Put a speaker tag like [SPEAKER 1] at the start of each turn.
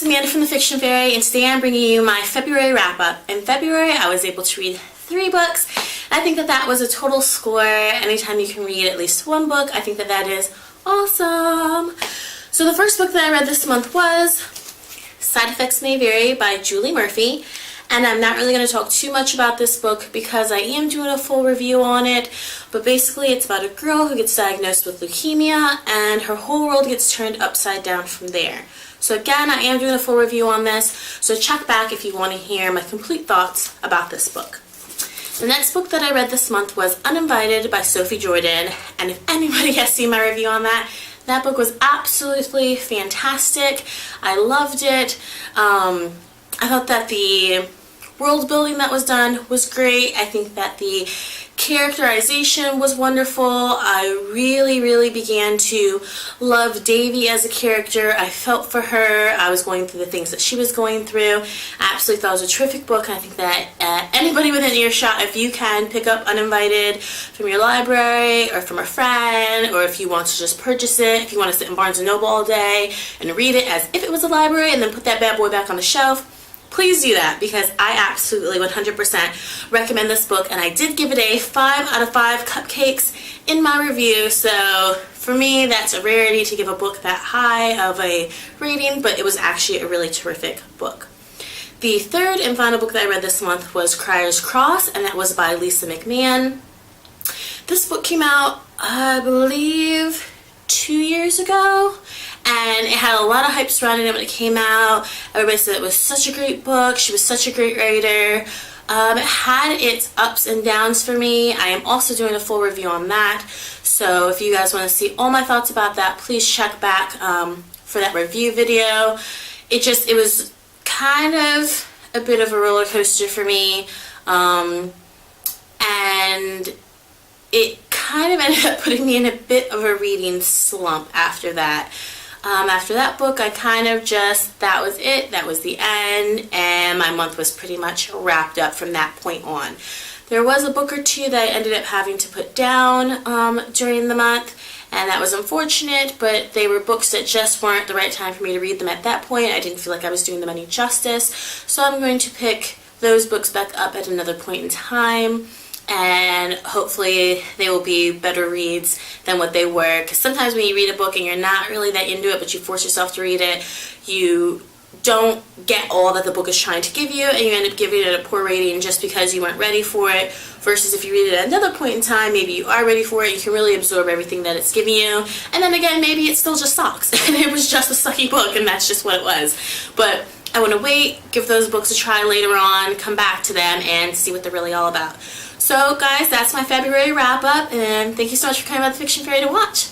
[SPEAKER 1] Amanda from The Fiction Fairy, and today I'm bringing you my February wrap-up. In February, I was able to read 3 books. I think that that was a total score. Anytime you can read at least 1 book, I think that that is awesome. So the first book that I read this month was Side Effects May Vary by Julie Murphy. And I'm not really going to talk too much about this book because I am doing a full review on it. But basically it's about a girl who gets diagnosed with leukemia and her whole world gets turned upside down from there. So again, I am doing a full review on this, so check back if you want to hear my complete thoughts about this book. The next book that I read this month was Uninvited by Sophie Jordan, and if anybody has seen my review on that, that book was absolutely fantastic. I loved it. I thought that the world building that was done was great. I think that the characterization was wonderful. I really began to love Davy as a character. I felt for her. I was going through the things that she was going through. I absolutely thought it was a terrific book, and I think that anybody within earshot, if you can pick up Uninvited from your library or from a friend, or if you want to just purchase it, if you want to sit in Barnes & Noble all day and read it as if it was a library and then put that bad boy back on the shelf, please do that, because I absolutely 100% recommend this book, and I did give it a 5 out of 5 cupcakes in my review, so for me that's a rarity to give a book that high of a rating, but it was actually a really terrific book. The third and final book that I read this month was Crier's Cross, and that was by Lisa McMahon. This book came out, I believe, 2 years ago, and it had a lot of hype surrounding it when it came out. Everybody said it was such a great book. She was such a great writer. It had its ups and downs for me. I am also doing a full review on that. So if you guys want to see all my thoughts about that, please check back for that review video. It was kind of a bit of a roller coaster for me. And it kind of ended up putting me in a bit of a reading slump after that. After that book, I kind of just, that was it, that was the end, and my month was pretty much wrapped up from that point on. There was a book or two that I ended up having to put down during the month, and that was unfortunate, but they were books that just weren't the right time for me to read them at that point. I didn't feel like I was doing them any justice, so I'm going to pick those books back up at another point in time. And hopefully they will be better reads than what they were, because sometimes when you read a book and you're not really that into it, but you force yourself to read it, you don't get all that the book is trying to give you, and you end up giving it a poor rating just because you weren't ready for it, versus if you read it at another point in time, maybe you are ready for it, you can really absorb everything that it's giving you, and then again, maybe it still just sucks, and it was just a sucky book, and that's just what it was. But I want to wait, give those books a try later on, come back to them, and see what they're really all about. So guys, that's my February wrap-up, and thank you so much for coming by The Fiction Fairy to watch.